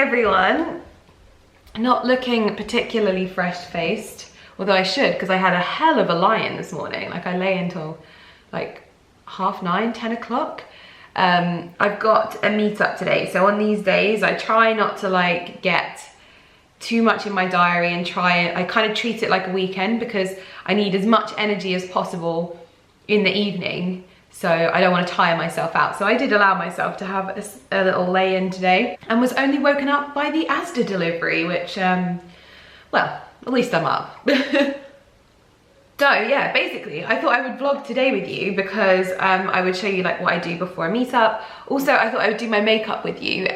everyone. Not looking particularly fresh-faced, although I should, because I had a hell of a lie-in this morning. Like, I lay until like 9:30, 10 o'clock. I've got a meetup today, so on these days I try not to like get too much in my diary and I kind of treat it like a weekend, because I need as much energy as possible in the evening, so I don't want to tire myself out. So I did allow myself to have a little lay-in today, and was only woken up by the Asda delivery, which, well, at least I'm up. So yeah, basically, I thought I would vlog today with you because I would show you like what I do before a meetup. Also, I thought I would do my makeup with you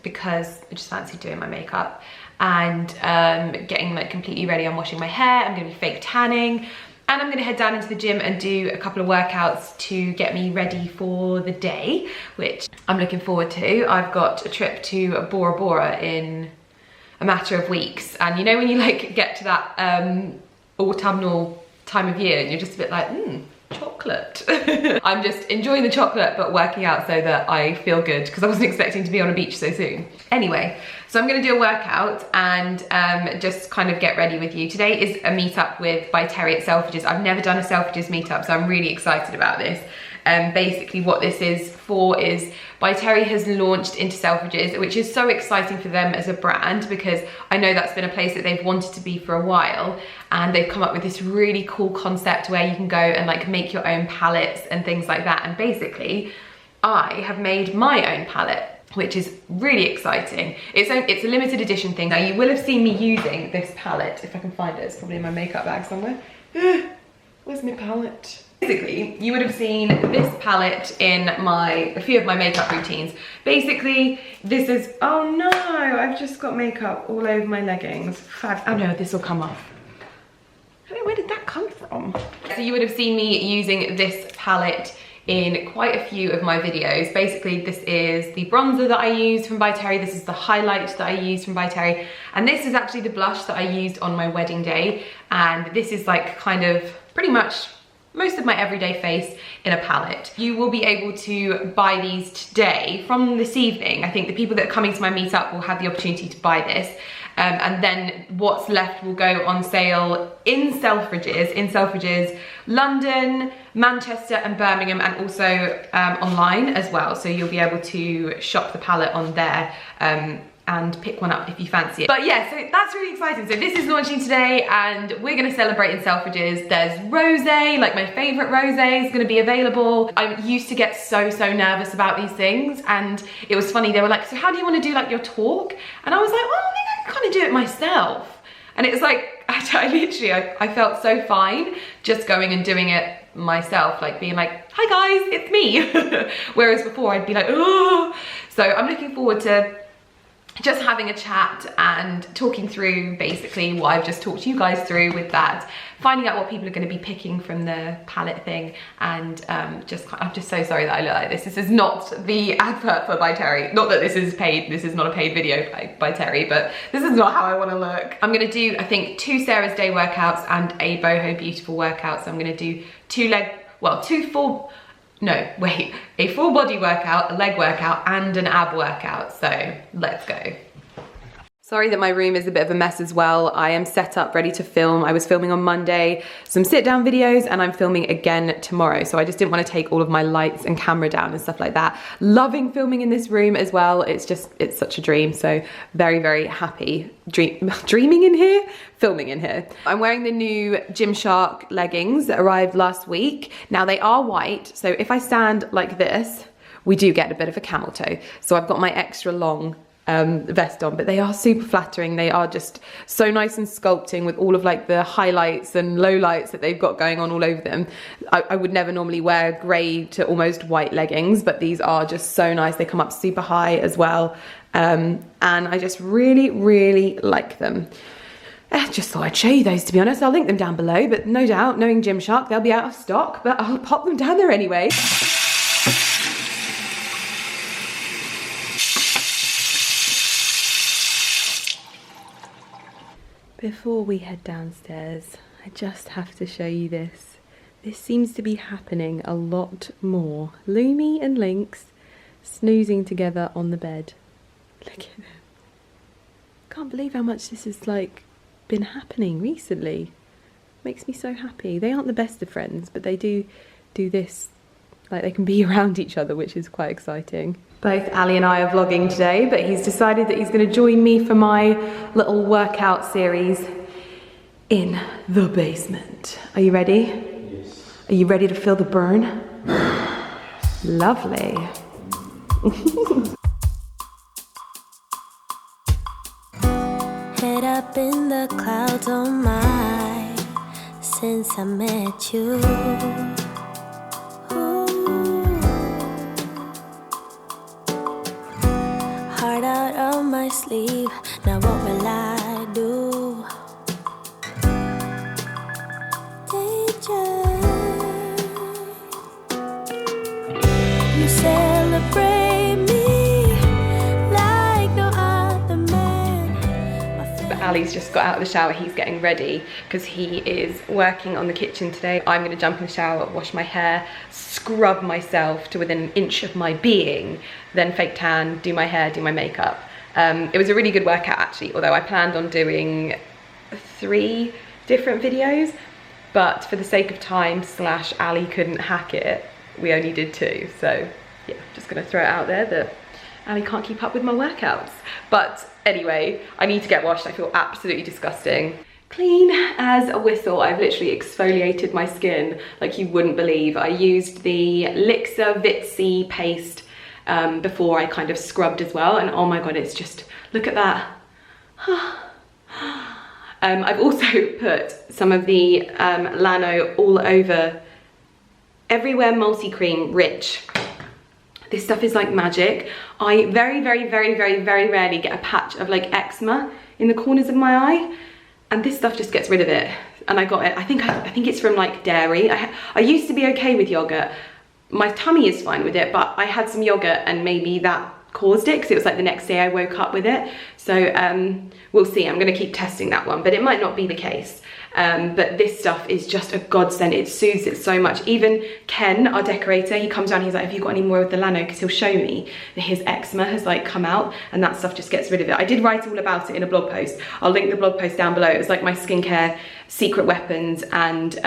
because I just fancy doing my makeup and getting like completely ready. I'm washing my hair, I'm gonna be fake tanning, and I'm gonna head down into the gym and do a couple of workouts to get me ready for the day, which I'm looking forward to. I've got a trip to Bora Bora in a matter of weeks, and you know when you like get to that autumnal time of year and you're just a bit like, chocolate. I'm just enjoying the chocolate but working out so that I feel good, because I wasn't expecting to be on a beach so soon. Anyway, so I'm gonna do a workout and just kind of get ready with you. Today is a meetup with by Terry at Selfridges. I've never done a Selfridges meetup, so I'm really excited about this. Basically what this is for is By Terry has launched into Selfridges, which is so exciting for them as a brand, because I know that's been a place that they've wanted to be for a while, and they've come up with this really cool concept where you can go and like make your own palettes and things like that. And basically I have made my own palette, which is really exciting. It's a limited edition thing. Now you will have seen me using this palette, if I can find it. It's probably in my makeup bag somewhere. Where's my palette? Basically, you would have seen this palette in a few of my makeup routines. Basically, this is, oh no, I've just got makeup all over my leggings. Oh no, this will come off. I don't know, where did that come from? So you would have seen me using this palette in quite a few of my videos. Basically, this is the bronzer that I used from By Terry, this is the highlight that I used from By Terry, and this is actually the blush that I used on my wedding day, and this is like kind of pretty much most of my everyday face in a palette. You will be able to buy these today from this evening. I think the people that are coming to my meetup will have the opportunity to buy this. And then what's left will go on sale in Selfridges, London, Manchester and Birmingham, and also online as well. So you'll be able to shop the palette on there and pick one up if you fancy it. But yeah, so that's really exciting. So this is launching today and we're gonna celebrate in Selfridges. There's rosé, like my favorite rosé is gonna be available. I used to get so nervous about these things, and it was funny, they were like, so how do you wanna do like your talk? And I was like, well, I think I can kind of do it myself. And it was like, I felt so fine just going and doing it myself, like being like, hi guys, it's me. Whereas before I'd be like, oh. So I'm looking forward to just having a chat and talking through basically what I've just talked to you guys through with that, finding out what people are going to be picking from the palette thing, and I'm just so sorry that I look like this. This is not the advert for By Terry. Not that this is paid, this is not a paid video by Terry, but this is not how I want to look. I'm going to do, I think, 2 Sarah's Day workouts and a Boho Beautiful workout. So I'm going to do a full body workout, a leg workout, and an ab workout. So let's go. Sorry that my room is a bit of a mess as well. I am set up ready to film. I was filming on Monday some sit down videos, and I'm filming again tomorrow. So I just didn't want to take all of my lights and camera down and stuff like that. Loving filming in this room as well. It's such a dream. So very happy dreaming in here, filming in here. I'm wearing the new Gymshark leggings that arrived last week. Now they are white, so if I stand like this, we do get a bit of a camel toe. So I've got my extra long vest on, but they are super flattering. They are just so nice and sculpting with all of like the highlights and lowlights that they've got going on all over them. I would never normally wear grey to almost white leggings, but these are just so nice. They come up super high as well, and I just really like them. I just thought I'd show you those, to be honest. I'll link them down below, but no doubt, knowing Gymshark, they'll be out of stock, but I'll pop them down there anyway. Before we head downstairs, I just have to show you this. This seems to be happening a lot more. Lumi and Lynx snoozing together on the bed. Look at them. Can't believe how much this has like been happening recently. Makes me so happy. They aren't the best of friends, but they do this, like they can be around each other, which is quite exciting. Both Ali and I are vlogging today, but he's decided that he's going to join me for my little workout series in the basement. Are you ready? Yes. Are you ready to feel the burn? Yes. Lovely. Head up in the clouds, oh my, since I met you. Heart out of my sleeve, now what will I do? Danger, you celebrate me like no other man. But Ali's just got out of the shower. He's getting ready because he is working on the kitchen today. I'm going to jump in the shower, wash my hair, scrub myself to within an inch of my being, then fake tan, do my hair, do my makeup. It was a really good workout actually, although I planned on doing 3 different videos, but for the sake of time / Ali couldn't hack it, we only did 2. So yeah, just gonna throw it out there that Ali can't keep up with my workouts. But anyway, I need to get washed. I feel absolutely disgusting. Clean as a whistle. I've literally exfoliated my skin like you wouldn't believe. I used the Lixa Vitsy paste before I kind of scrubbed as well, and oh my god, it's just, look at that. I've also put some of the Lano all over everywhere multi-cream rich. This stuff is like magic. I very rarely get a patch of like eczema in the corners of my eye, and this stuff just gets rid of it. And I got it, I think it's from like dairy. I used to be okay with yogurt. My tummy is fine with it, but I had some yogurt and maybe that caused it, because it was like the next day I woke up with it. So we'll see. I'm going to keep testing that one, but it might not be the case. But this stuff is just a godsend. It soothes it so much. Even Ken, our decorator, he comes down, he's like, have you got any more of the Lano? Because he'll show me that his eczema has like come out, and that stuff just gets rid of it. I did write all about it in a blog post. I'll link the blog post down below. It was like my skincare secret weapons, and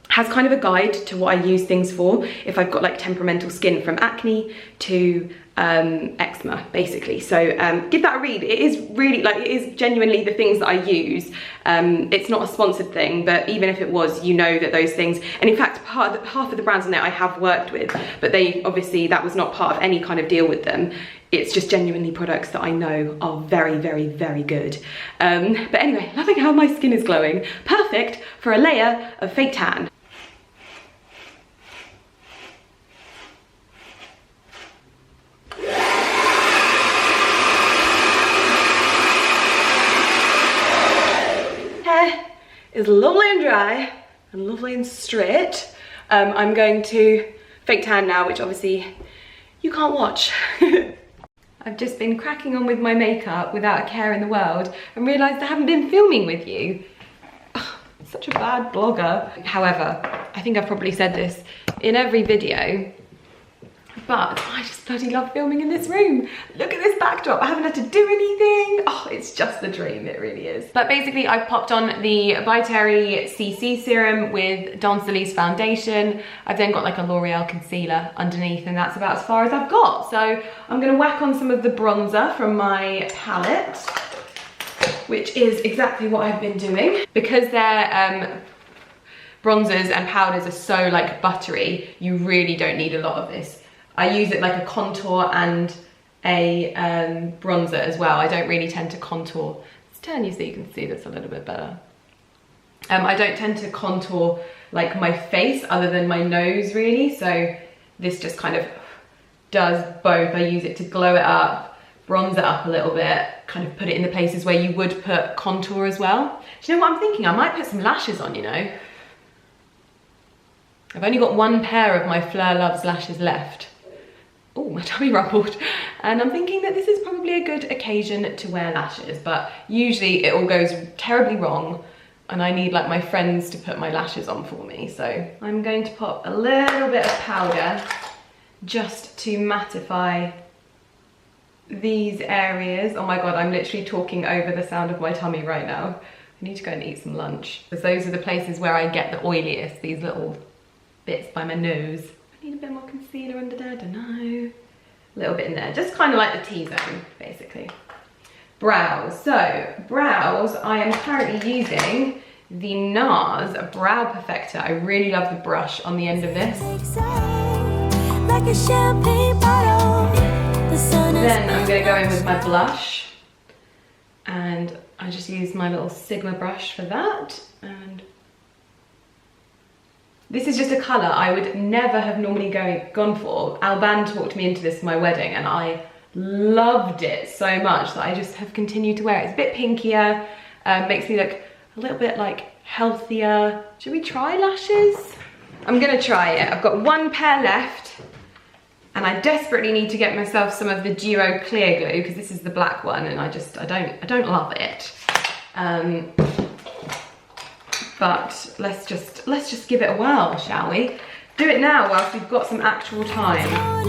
has kind of a guide to what I use things for if I've got like temperamental skin, from acne to eczema basically. So give that a read. It is really, like, it is genuinely the things that I use. It's not a sponsored thing, but even if it was, you know that those things, and in fact half of the brands on there I have worked with, but they obviously, that was not part of any kind of deal with them. It's just genuinely products that I know are very good. But anyway, loving how my skin is glowing. Perfect for a layer of fake tan. Is lovely and dry and lovely and straight. I'm going to fake tan now, which obviously you can't watch. I've just been cracking on with my makeup without a care in the world and realised I haven't been filming with you. Ugh, such a bad blogger. However, I think I've probably said this in every video, but I just bloody love filming in this room. Look at this backdrop. I haven't had to do anything. Oh, it's just the dream, it really is. But basically I've popped on the By Terry CC serum with Dawn's Elise foundation. I've then got like a L'Oreal concealer underneath, and that's about as far as I've got. So I'm gonna whack on some of the bronzer from my palette, which is exactly what I've been doing. Because they're bronzers and powders are so like buttery, you really don't need a lot of this. I use it like a contour and a bronzer as well. I don't really tend to contour. Let's turn you so you can see this a little bit better. I don't tend to contour like my face other than my nose really. So this just kind of does both. I use it to glow it up, bronze it up a little bit, kind of put it in the places where you would put contour as well. Do you know what I'm thinking? I might put some lashes on, you know. I've only got 1 pair of my Fleur Loves lashes left. Oh, my tummy rumbled. And I'm thinking that this is probably a good occasion to wear lashes, but usually it all goes terribly wrong and I need like my friends to put my lashes on for me. So I'm going to pop a little bit of powder just to mattify these areas. Oh my God, I'm literally talking over the sound of my tummy right now. I need to go and eat some lunch, because those are the places where I get the oiliest, these little bits by my nose. I need a bit more concealer under there, I don't know. A little bit in there, just kind of like the T-zone, basically. Brows. So, brows, I am currently using the NARS Brow Perfector. I really love the brush on the end of this. Like a champagne bottle. Then I'm going to go in with my blush, and I just use my little Sigma brush for that. And this is just a colour I would never have normally gone for. Alban talked me into this for my wedding, and I loved it so much that I just have continued to wear it. It's a bit pinkier, makes me look a little bit like healthier. Should we try lashes? I'm gonna try it. I've got one pair left, and I desperately need to get myself some of the Duo Clear Glue, because this is the black one, and I don't love it. But let's just give it a whirl, shall we? Do it now whilst we've got some actual time.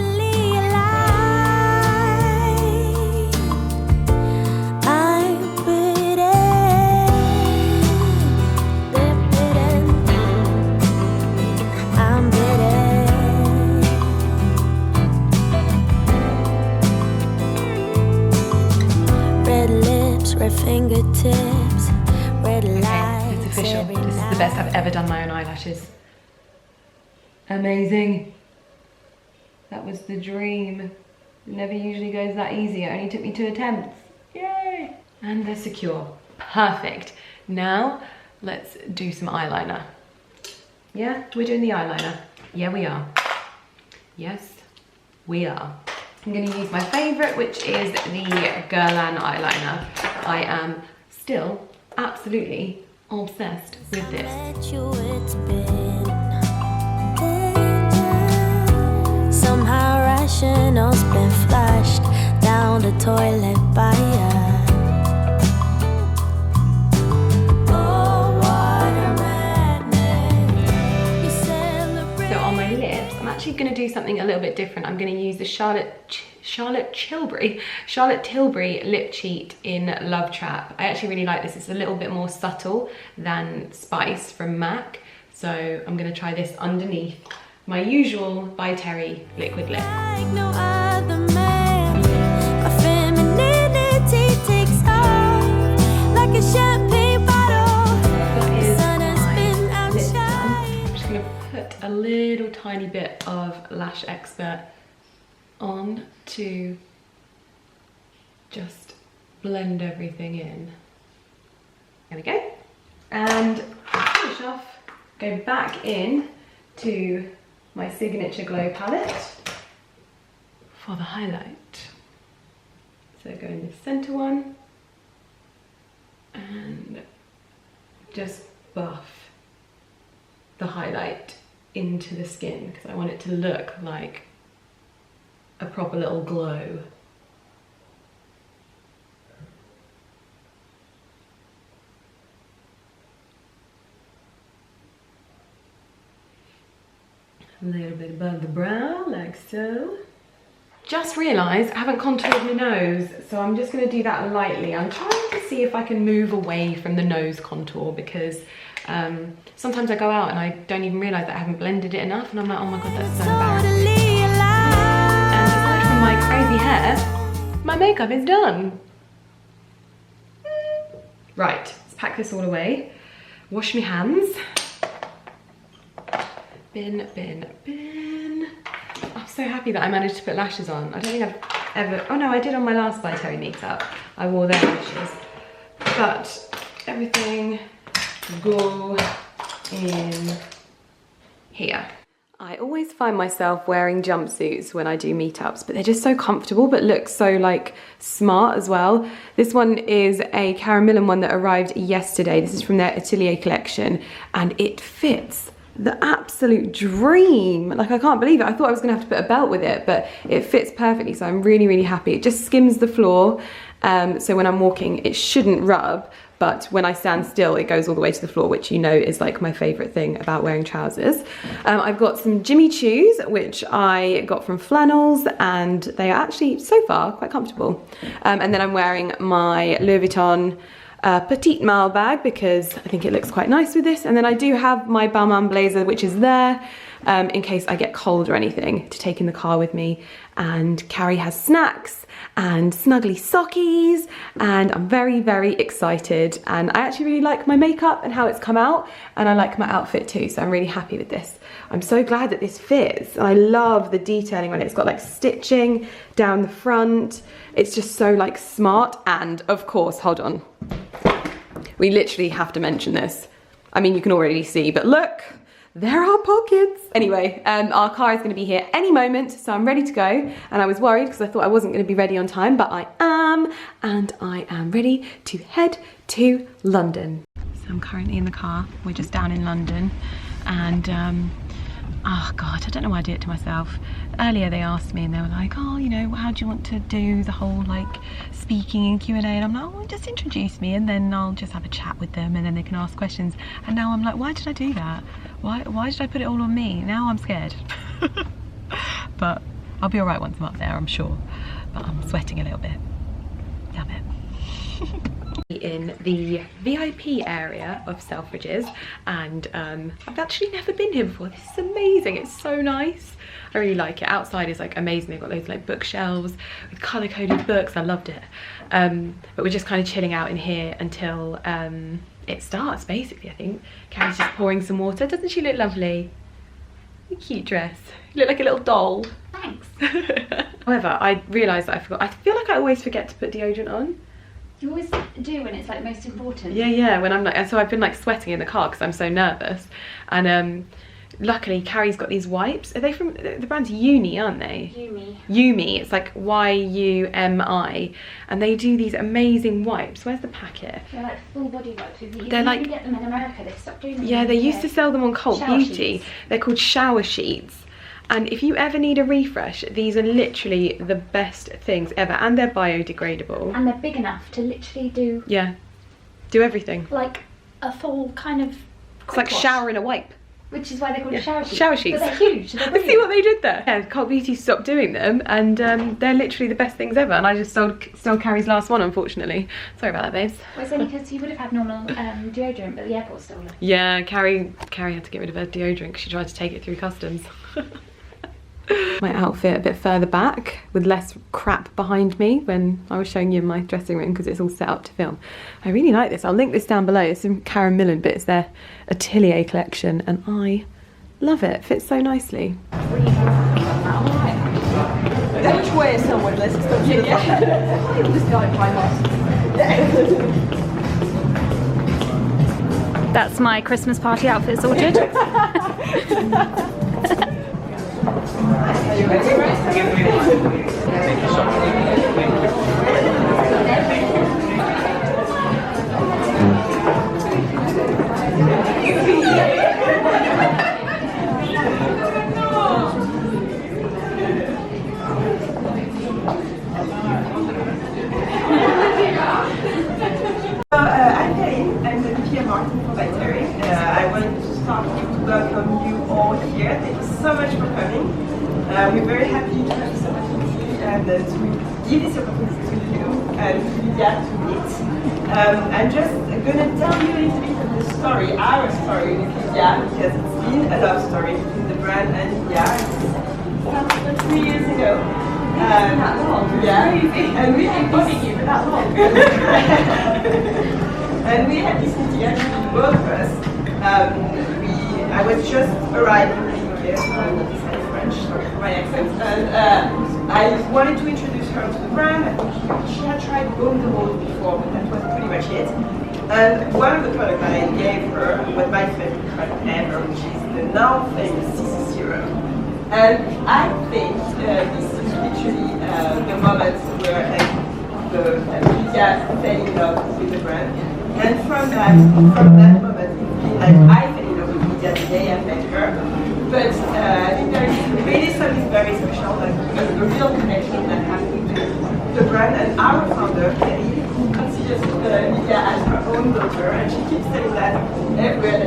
Fingertips, red lights. It's official. This is the best I've ever done my own eyelashes. Amazing. That was the dream. It never usually goes that easy. It only took me 2 attempts. Yay! And they're secure. Perfect. Now let's do some eyeliner. Yeah, we're doing the eyeliner. Yeah, we are. Yes, we are. I'm going to use my favourite, which is the Guerlain eyeliner. I am still absolutely obsessed with this. Somehow rational's been flushed down the toilet by going to do something a little bit different. I'm going to use the Charlotte Tilbury lip cheat in Love Trap. I actually really like this. It's a little bit more subtle than Spice from MAC, so I'm going to try this underneath my usual By Terry liquid lip. Like no other man, my femininity takes off like a champagne bottle. That is my lip done. I'm just going to put a little tiny bit of Lash Expert on to just blend everything in. There we go. And finish off, go back in to my Signature Glow palette for the highlight. So go in the center one and just buff the highlight into the skin, because I want it to look like a proper little glow. A little bit above the brow, like so. Just realised I haven't contoured my nose, so I'm just going to do that lightly. I'm trying to see if I can move away from the nose contour, because sometimes I go out and I don't even realise that I haven't blended it enough, and I'm like, oh my god, that's so embarrassing. And aside from my crazy hair, my makeup is done. Right, let's pack this all away. Wash my hands. Bin, bin, bin. I'm so happy that I managed to put lashes on. I don't think I've ever, oh no, I did on my last By Terry meetup. I wore their lashes. But everything go in here. I always find myself wearing jumpsuits when I do meetups, but they're just so comfortable, but look so like smart as well. This one is a Karen Millen one that arrived yesterday. This is from their Atelier collection, and it fits the absolute dream. Like, I can't believe it. I thought I was gonna have to put a belt with it, but it fits perfectly, so I'm really, really happy. It just skims the floor, so when I'm walking, it shouldn't rub, but when I stand still, it goes all the way to the floor, which you know is like my favorite thing about wearing trousers. I've got some Jimmy Choos, which I got from Flannels, and they are actually, so far, quite comfortable. And then I'm wearing my Louis Vuitton petite maille bag because I think it looks quite nice with this. And then I do have my Balmain blazer, which is there in case I get cold or anything, to take in the car with me. And Carrie has snacks and snuggly sockies, and I'm very, very excited. And I actually really like my makeup and how it's come out, and I like my outfit too, so I'm really happy with this. I'm so glad that this fits, and I love the detailing on it. It's got like stitching down the front. It's just so like smart. And of course, hold on, we literally have to mention this. I mean, you can already see, but look, there are pockets. Anyway, our car is going to be here any moment, so I'm ready to go. And I was worried because I thought I wasn't going to be ready on time, but I am, and I am ready to head to London. So I'm currently in the car. We're just down in London, and oh God, I don't know why I do it to myself. Earlier they asked me and they were like, oh, you know, how do you want to do the whole like speaking and Q&A? And I'm like, oh, just introduce me and then I'll just have a chat with them and then they can ask questions. And now I'm like, why did I do that? Why did I put it all on me? Now I'm scared. But I'll be all right once I'm up there, I'm sure. But I'm sweating a little bit. Damn it. In the VIP area of Selfridges, and I've actually never been here before. This is amazing. It's so nice. I really like it. Outside is like amazing. They've got loads of like bookshelves with color-coded books. I loved it. But we're just kind of chilling out in here until it starts, basically. I think Carrie's just pouring some water. Doesn't she look lovely? A cute dress. You look like a little doll. Thanks. However, I realised that I forgot. I feel like I always forget to put deodorant on. You always do when it's like most important. Yeah, when I'm like, and so I've been like sweating in the car because I'm so nervous. And luckily Carrie's got these wipes. Are they from, the brand's Uni, aren't they? Yumi. It's like Y-U-M-I, and they do these amazing wipes. Where's the packet? They're like full body wipes. They're like, you get them in America. They stopped doing them. Yeah, they used to sell them on Cult Shower Beauty. sheets. They're called shower sheets. And if you ever need a refresh, these are literally the best things ever, and they're biodegradable. And they're big enough to literally do. Yeah, do everything. Like a full kind of. It's like wash, shower in a wipe. Which is why they're called shower sheets. Shower sheets. But they're huge. They're Let's see what they did there. Yeah, Cult Beauty stopped doing them, and they're literally the best things ever. And I just stole Carrie's last one, unfortunately. Sorry about that, babes. Well, it's only because you would have had normal deodorant, but the airport stole it. Yeah, Carrie had to get rid of her deodorant because she tried to take it through customs. My outfit a bit further back with less crap behind me when I was showing you my dressing room because it's all set up to film. I really like this. I'll link this down below. It's from Karen Millen, but it's their Atelier collection and I love it. It fits so nicely. Which way is someone? Let's go to the this guy That's my Christmas party outfit sorted. I'm Karine, I'm the VP of Marketing for Viterri. I want to start to welcome you all here. Thank you so much for coming. We're very happy to have this opportunity and to give this opportunity to you and to Lydia to meet. I'm just going to tell you a little bit of the story, our story with Lydia, because it's been a love story between the brand and Lydia. It started about 3 years ago. That long. Yeah, and we had this you for that long. And we had this meeting actually, both of us. I was just arriving here, in French, sorry for my accent, and I wanted to introduce her to the brand. I think she had tried Baume de Rose before, but that was pretty much it. And one of the products that I gave her was my favorite product ever, which is the now famous CC Serum. And I think this is literally the moment where Lydia fell in love with the brand. And from that moment, it's been like I fell in love with Lydia the day I met her. But I think there is really something very special, like a real connection that happened with the brand. And our founder, Kelly, who considers Lydia as her own everywhere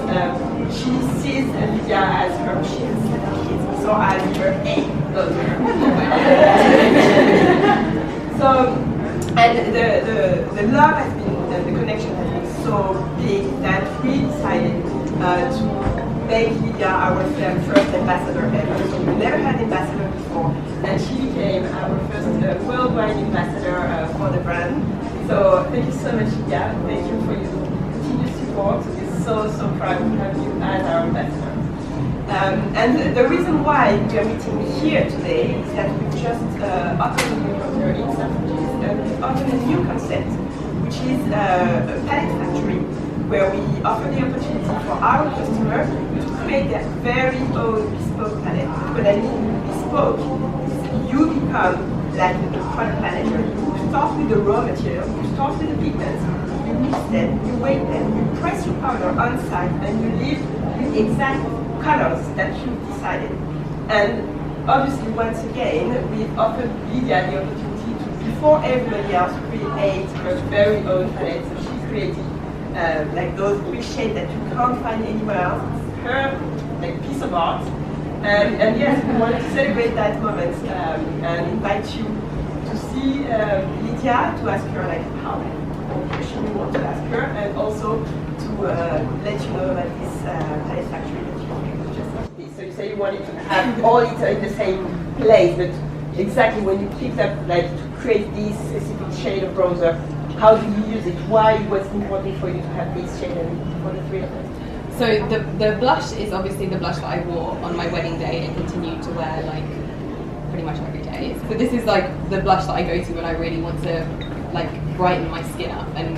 that she sees Lydia as her. She has 7 kids, so as her 8th daughter. So, and the love has been, the connection has been so big that we decided to make Lydia our first ambassador ever. So we never had an ambassador before, and she became our first worldwide ambassador for the brand. So thank you so much, Lydia. Thank you for your continued support. We're so proud to have you as our ambassador. And the reason why we are meeting here today is that we've just opened a new counter in Selfridges, and we've opened a new concept, which is a palette factory, where we offer the opportunity for our customers to create their very own bespoke palette. When I mean bespoke, you become like the product manager. You start with the raw material, you start with the pigments, you mix them, you weight them, you press your powder on site, and you leave with the exact colors that you've decided. And obviously, once again, we've offered Lydia the opportunity to, before everybody else, create her very own palette. So she created like those 3 shades that you can't find anywhere else. It's her like piece of art. And yes, we wanted to celebrate that moment and invite you to see Lydia, to ask her like how question you want to ask her, and also to let you know about this palette factory that you just did. So you say you wanted to have all it in the same place, but exactly when you picked up like to create this specific shade of bronzer, how do you use it? Why was it important for you to have this shade and for the 3 of them? So the blush is obviously the blush that I wore on my wedding day and continue to wear like pretty much every day. So this is like the blush that I go to when I really want to like brighten my skin up. And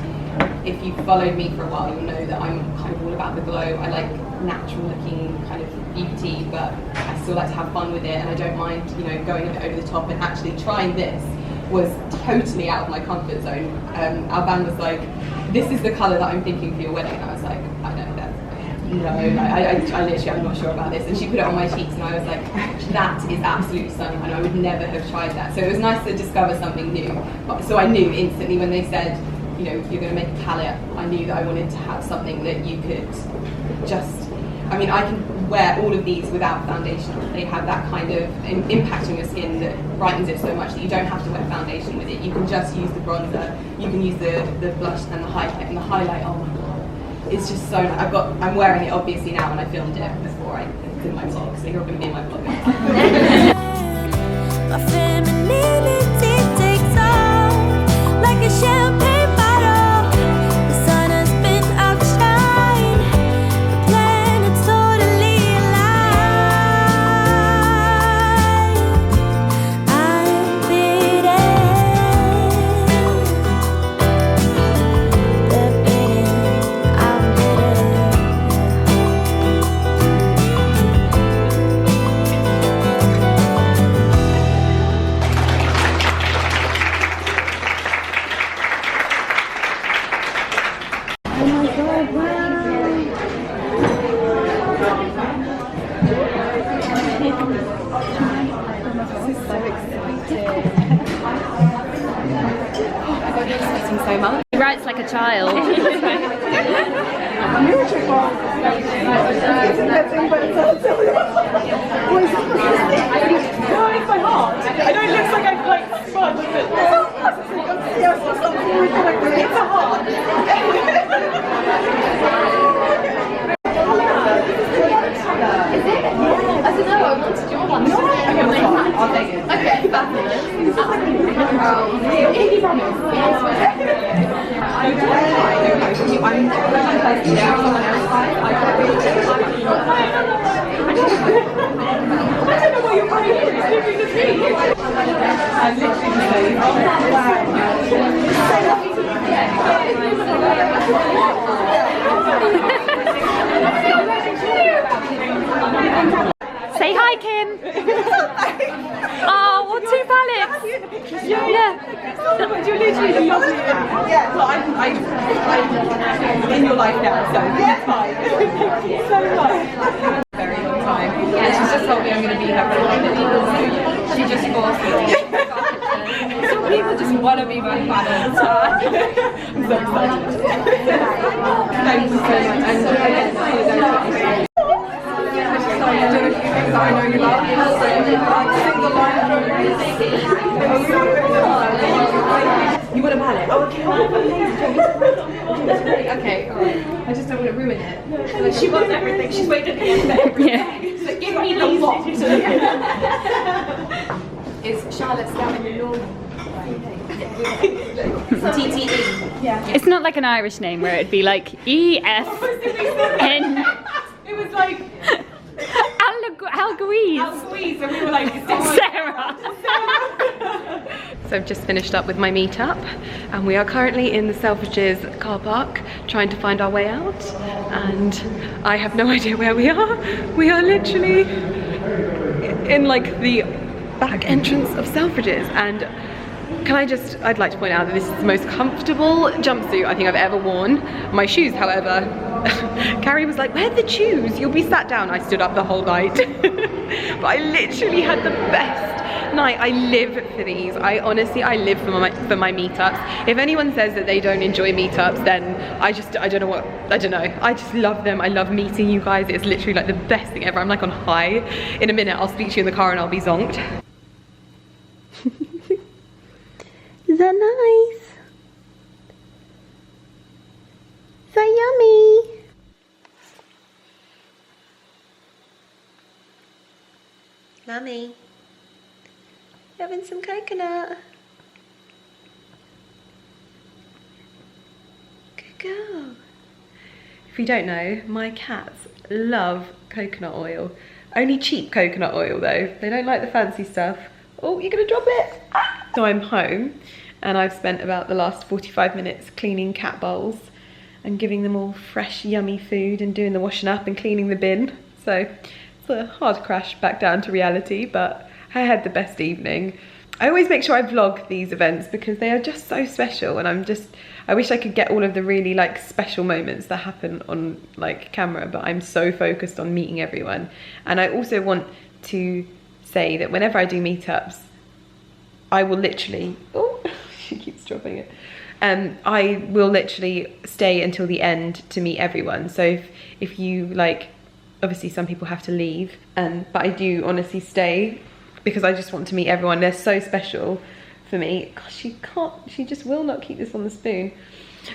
if you've followed me for a while, you'll know that I'm kind of all about the glow. I like natural looking kind of beauty, but I still like to have fun with it, and I don't mind, you know, going a bit over the top. And actually trying this was totally out of my comfort zone. Our band was like, this is the colour that I'm thinking for your wedding, and I was like, I know that. No, like, I literally, I'm not sure about this. And she put it on my cheeks, and I was like, that is absolutely stunning, and I would never have tried that. So it was nice to discover something new. So I knew instantly when they said, you know, you're going to make a palette, I knew that I wanted to have something that you could just, I mean, I can wear all of these without foundation. They have that kind of impact on your skin that brightens it so much that you don't have to wear foundation with it. You can just use the bronzer, you can use the blush and the highlight, oh my god. It's just so nice. I'm wearing it obviously now, and I filmed it before it's in my vlog, so you're going to be in my vlog. My femininity takes off like a champagne bottle. The sun has been outshined. The planet's totally alive. I'm beating. They're beating. I'm beating. So much. He writes like a child. I know it looks like I've like spun, but it's a heart. I don't know, I wanted your one. I'll take it. Okay, fabulous. Say hi, Kim. Oh, what 2 palettes? Yeah. You're literally lovely. Yeah, well, I'm in your life now, so it's fine. Thank you so much. Very long time. Yeah, she's just told me I'm going to be her for a long time. She just forced me. people just want to be my fan all the time. I'm so excited. Thank you so much. And I don't know if you think that I know you love. So sing the line from you want a ballad? Oh, okay, alright. I just don't want to ruin it. She wants everything. She's waiting for everything. Yeah. So give me the lot. Is Charlotte stabbing the normal? TTE. Yeah. It's not like an Irish name where it'd be like E-F-N. It was like Al-Louise. Al-Louise, and we were like, Sarah. So I've just finished up with my meetup, and we are currently in the Selfridges car park trying to find our way out, and I have no idea where we are. We are literally in like the back entrance of Selfridges, and I'd like to point out that this is the most comfortable jumpsuit I think I've ever worn. My shoes, however, Carrie was like, where's the shoes? You'll be sat down. I stood up the whole night. But I literally had the best night. I live for these. I live for my meetups. If anyone says that they don't enjoy meetups, then I don't know. I just love them. I love meeting you guys. It's literally like the best thing ever. I'm like on high. In a minute, I'll speak to you in the car and I'll be zonked. Is that nice? So yummy. Mummy, having some coconut. Good girl. If you don't know, my cats love coconut oil. Only cheap coconut oil though. They don't like the fancy stuff. Oh, you're gonna drop it. Ah. So I'm home and I've spent about the last 45 minutes cleaning cat bowls and giving them all fresh, yummy food and doing the washing up and cleaning the bin. So it's a hard crash back down to reality, but I had the best evening. I always make sure I vlog these events because they are just so special, and I wish I could get all of the really like special moments that happen on like camera, but I'm so focused on meeting everyone. And I also want to say that whenever I do meetups, I will literally, oh, she keeps dropping it. I will literally stay until the end to meet everyone. So if you like, obviously some people have to leave, but I do honestly stay because I just want to meet everyone. They're so special for me. Gosh, she just will not keep this on the spoon.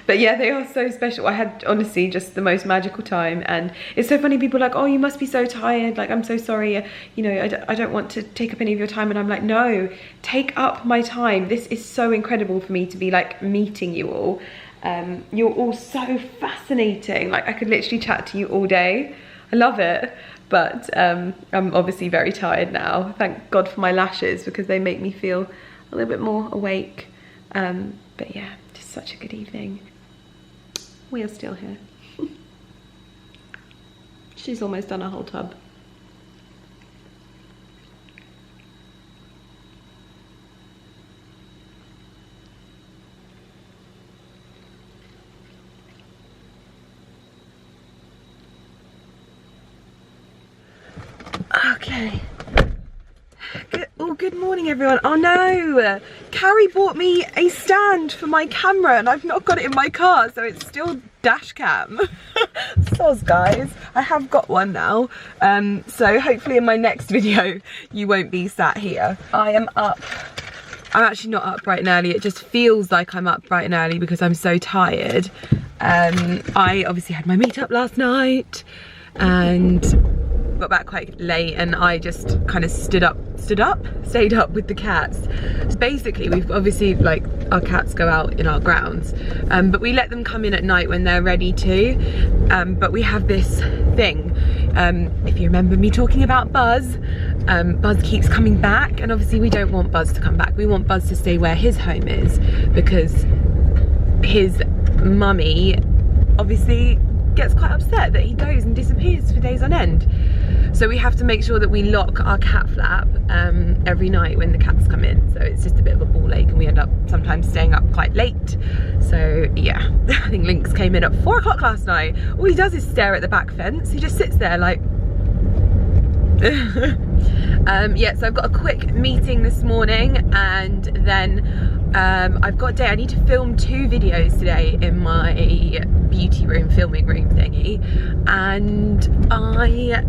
But yeah, they are so special. I had honestly just the most magical time, and it's so funny, people are like, oh, you must be so tired, like I'm so sorry, you know, I don't want to take up any of your time. And I'm like, no, take up my time. This is so incredible for me to be like meeting you all. You're all so fascinating. Like I could literally chat to you all day. I love it. But I'm obviously very tired now. Thank God for my lashes because they make me feel a little bit more awake. But yeah, just such a good evening. We are still here. She's almost done a whole tub. Okay. Good morning everyone. Oh no, Carrie bought me a stand for my camera and I've not got it in my car, so it's still dash cam. Soz guys, I have got one now, so hopefully in my next video you won't be sat here. I am up. I'm actually not up bright and early, it just feels like I'm up bright and early because I'm so tired. I obviously had my meetup last night and got back quite late, and I just kind of stayed up with the cats. So basically we've obviously, like, our cats go out in our grounds, but we let them come in at night when they're ready to, but we have this thing, if you remember me talking about Buzz, Buzz keeps coming back, and obviously we don't want Buzz to come back. We want Buzz to stay where his home is because his mummy obviously gets quite upset that he goes and disappears for days on end. So we have to make sure that we lock our cat flap every night when the cats come in. So it's just a bit of a ball ache, and we end up sometimes staying up quite late. So yeah, I think Lynx came in at 4 o'clock last night. All he does is stare at the back fence. He just sits there like... yeah, so I've got a quick meeting this morning, and then I've got a day, I need to film 2 videos today in my beauty room, filming room thingy, and I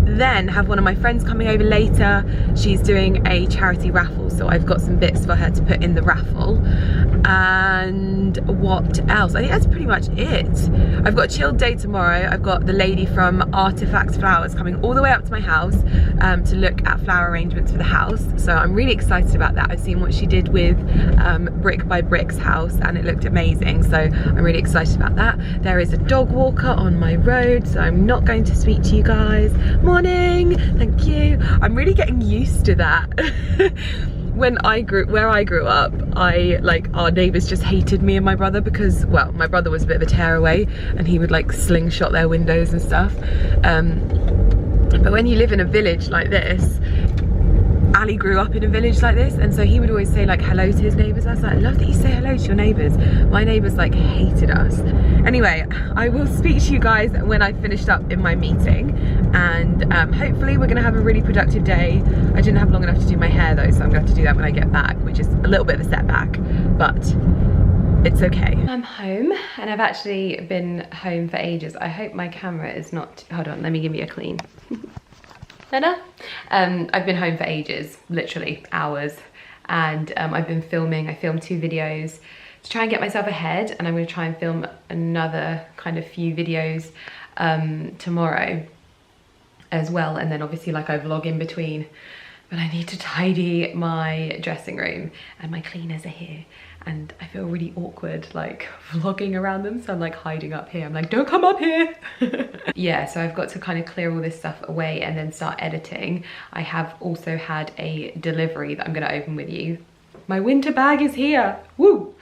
then have one of my friends coming over later. She's doing a charity raffle, so I've got some bits for her to put in the raffle. And what else? I think that's pretty much it. I've got a chilled day tomorrow. I've got the lady from Artifacts Flowers coming all the way up to my house to look at flower arrangements for the house, so I'm really excited about that. I've seen what she did with Brick by Brick's house and it looked amazing, so I'm really excited about that. There is a dog walker on my road, so I'm not going to speak to you guys. Morning, thank you. I'm really getting used to that. Where I grew up, our neighbours just hated me and my brother because, well, my brother was a bit of a tearaway and he would like slingshot their windows and stuff. But when you live in a village like this, Ali grew up in a village like this, and so he would always say like hello to his neighbours. I was like, I love that you say hello to your neighbours. My neighbours like hated us. Anyway, I will speak to you guys when I finished up in my meeting, and hopefully we're gonna have a really productive day. I didn't have long enough to do my hair though, so I'm gonna have to do that when I get back, which is a little bit of a setback, but it's okay. I'm home, and I've actually been home for ages. I hope my camera is not, hold on, let me give you a clean. Better? I've been home for ages, literally hours, and I've been filming. I filmed 2 videos to try and get myself ahead, and I'm going to try and film another kind of few videos tomorrow as well, and then obviously like I vlog in between. But I need to tidy my dressing room, and my cleaners are here, and I feel really awkward like vlogging around them, so I'm like hiding up here. I'm like, don't come up here. Yeah, so I've got to kind of clear all this stuff away and then start editing. I have also had a delivery that I'm going to open with you. My winter bag is here, woo!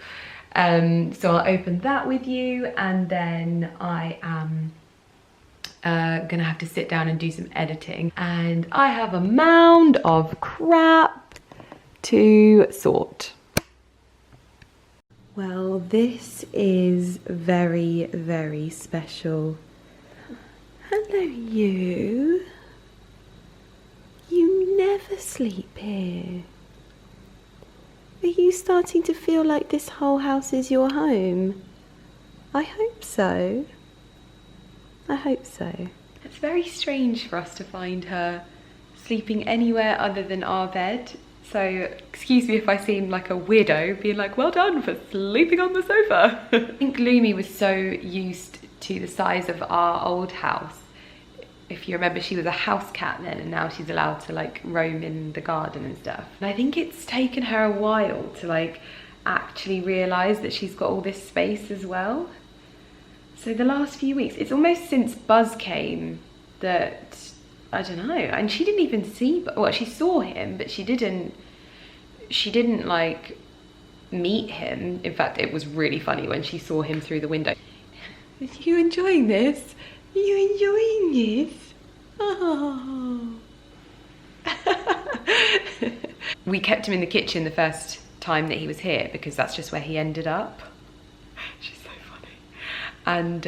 So I'll open that with you, and then I am gonna have to sit down and do some editing, and I have a mound of crap to sort. Well, this is very, very special. Hello, you. You never sleep here. Are you starting to feel like this whole house is your home? I hope so. I hope so. It's very strange for us to find her sleeping anywhere other than our bed. So excuse me if I seem like a weirdo being like, well done for sleeping on the sofa. I think Lumi was so used to the size of our old house. If you remember, she was a house cat then, and now she's allowed to like roam in the garden and stuff. And I think it's taken her a while to like actually realise that she's got all this space as well. So the last few weeks, it's almost since Buzz came that, I don't know, and she didn't even see, well, she saw him, but she didn't like meet him. In fact, it was really funny when she saw him through the window. Are you enjoying this? Are you enjoying this? Oh. We kept him in the kitchen the first time that he was here because that's just where he ended up. She's so funny. And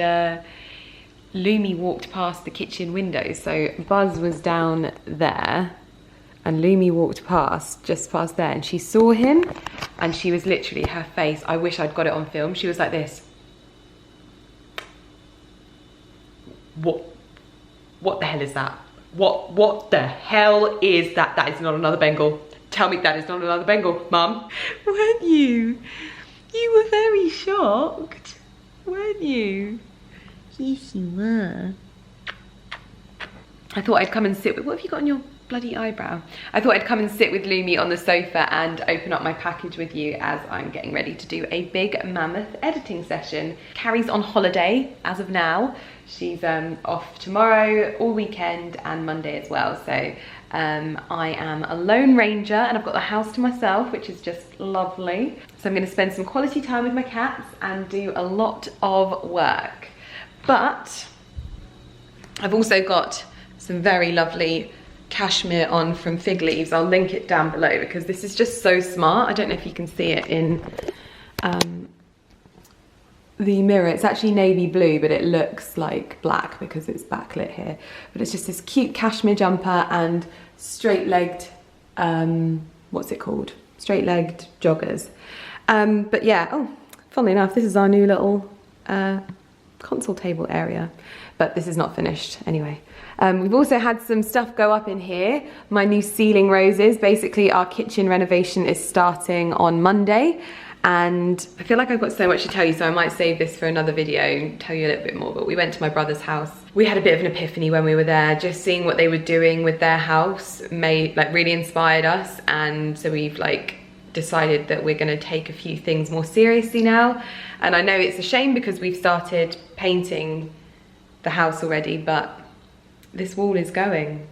Lumi walked past the kitchen window. So Buzz was down there and Lumi walked past, just past there, and she saw him and she was literally, her face, I wish I'd got it on film, she was like this. What the hell is that? What the hell is that? That is not another Bengal. Tell me that is not another Bengal, Mum. Weren't you? You were very shocked, weren't you? Yes, you were. I thought I'd come and sit with, what have you got on your bloody eyebrow? I thought I'd come and sit with Lumi on the sofa and open up my package with you as I'm getting ready to do a big mammoth editing session. Carrie's on holiday as of now. She's off tomorrow, all weekend, and Monday as well. So I am a lone ranger and I've got the house to myself, which is just lovely. So I'm gonna spend some quality time with my cats and do a lot of work. But I've also got some very lovely cashmere on from Fig Leaves. I'll link it down below because this is just so smart. I don't know if you can see it in the mirror. It's actually navy blue, but it looks like black because it's backlit here. But it's just this cute cashmere jumper and straight-legged, what's it called? Straight-legged joggers. But yeah, oh, funnily enough, this is our new little console table area, but this is not finished anyway. We've also had some stuff go up in here. My new ceiling roses. Basically, our kitchen renovation is starting on Monday, and I feel like I've got so much to tell you, so I might save this for another video and tell you a little bit more. But we went to my brother's house. We had a bit of an epiphany when we were there. Just seeing what they were doing with their house really inspired us, and so we've decided that we're going to take a few things more seriously now. And I know it's a shame because we've started painting the house already, but this wall is going.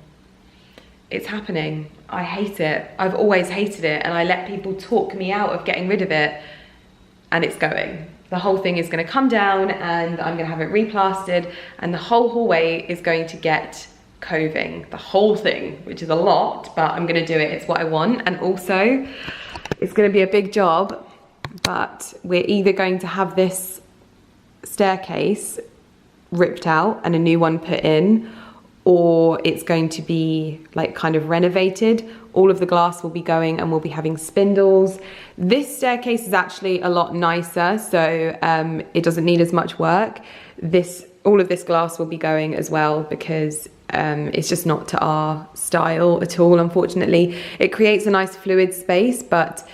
It's happening. I hate it. I've always hated it, and I let people talk me out of getting rid of it, and it's going. The whole thing is going to come down, and I'm going to have it replastered, and the whole hallway is going to get coving. The whole thing, which is a lot, but I'm going to do it. It's what I want. And also, it's going to be a big job, but we're either going to have this staircase ripped out and a new one put in, or it's going to be kind of renovated. All of the glass will be going, and we'll be having spindles. This staircase is actually a lot nicer, so it doesn't need as much work. All of this glass will be going as well, because it's just not to our style at all, unfortunately. It creates a nice fluid space, but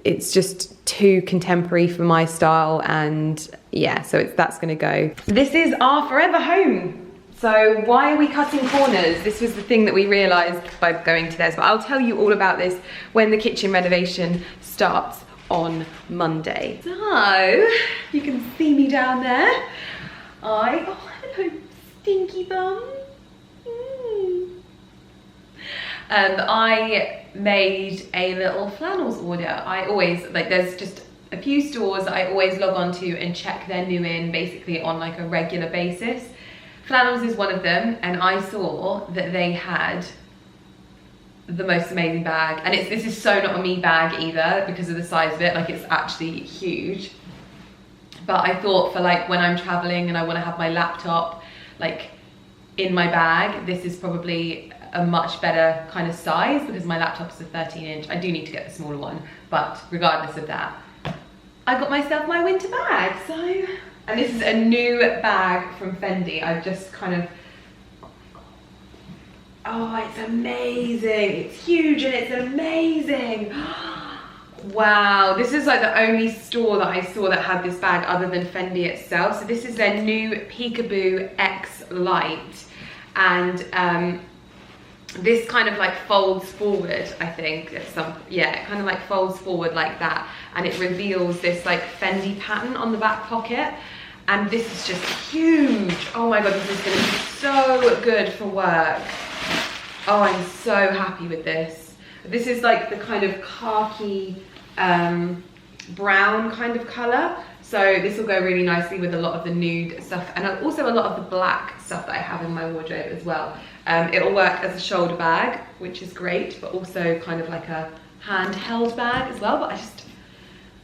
it's just too contemporary for my style, and yeah, so that's gonna go. This is our forever home. So why are we cutting corners? This was the thing that we realized by going to theirs, but I'll tell you all about this when the kitchen renovation starts on Monday. So, you can see me down there. Oh, hello, stinky bum. I made a little flannels order. I always, there's just a few stores that I always log on to and check their new in basically on a regular basis. Flannels is one of them, and I saw that they had the most amazing bag. And this is so not a me bag either, because of the size of it, it's actually huge. But I thought for when I'm traveling and I want to have my laptop in my bag, this is probably a much better kind of size, because my laptop is a 13-inch. I do need to get the smaller one, but regardless of that, I got myself my winter bag. So, and this is a new bag from Fendi. I've just oh, it's amazing. It's huge and it's amazing. Wow, this is the only store that I saw that had this bag other than Fendi itself. So this is their new Peekaboo X Lite, and this kind of folds forward, I think. It kind of folds forward like that, and it reveals this Fendi pattern on the back pocket, and this is just huge. Oh my god, this is going to be so good for work. Oh, I'm so happy with this. This is the kind of khaki brown kind of colour, so this will go really nicely with a lot of the nude stuff, and also a lot of the black stuff that I have in my wardrobe as well. It'll work as a shoulder bag, which is great, but also kind of a handheld bag as well. But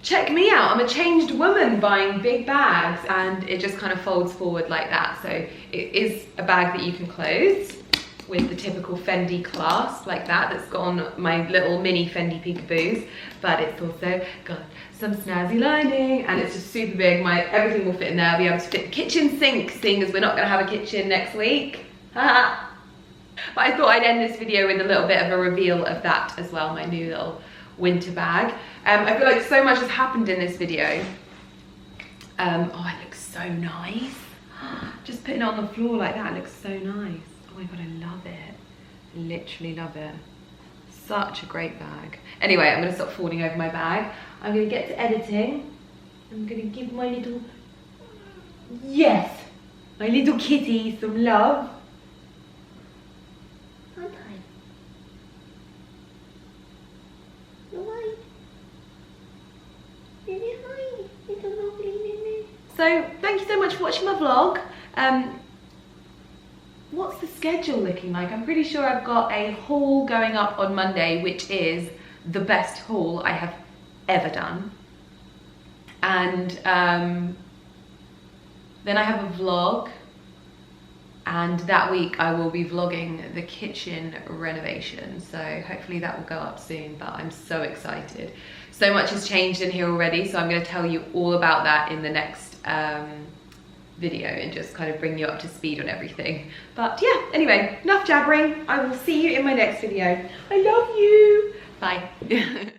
check me out, I'm a changed woman buying big bags, and it just kind of folds forward like that. So it is a bag that you can close with the typical Fendi clasp like that, that's got on my little mini Fendi Peekaboos, but it's also got some snazzy lining, and it's just super big. Everything will fit in there. I'll be able to fit the kitchen sink, seeing as we're not gonna have a kitchen next week. But I thought I'd end this video with a little bit of a reveal of that as well, my new little winter bag. I feel so much has happened in this video. Oh, it looks so nice. Just putting it on the floor like that, it looks so nice. Oh my god, I love it. I literally love it. Such a great bag. Anyway, I'm gonna stop falling over my bag. I'm gonna get to editing. I'm gonna give my little, my little kitty some love. So thank you so much for watching my vlog. What's the schedule looking like? I'm pretty sure I've got a haul going up on Monday, which is the best haul I have ever done. And then I have a vlog, and that week I will be vlogging the kitchen renovation. So hopefully that will go up soon, but I'm so excited. So much has changed in here already, so I'm going to tell you all about that in the next video and just kind of bring you up to speed on everything. But yeah, anyway, enough jabbering. I will see you in my next video. I love you. Bye.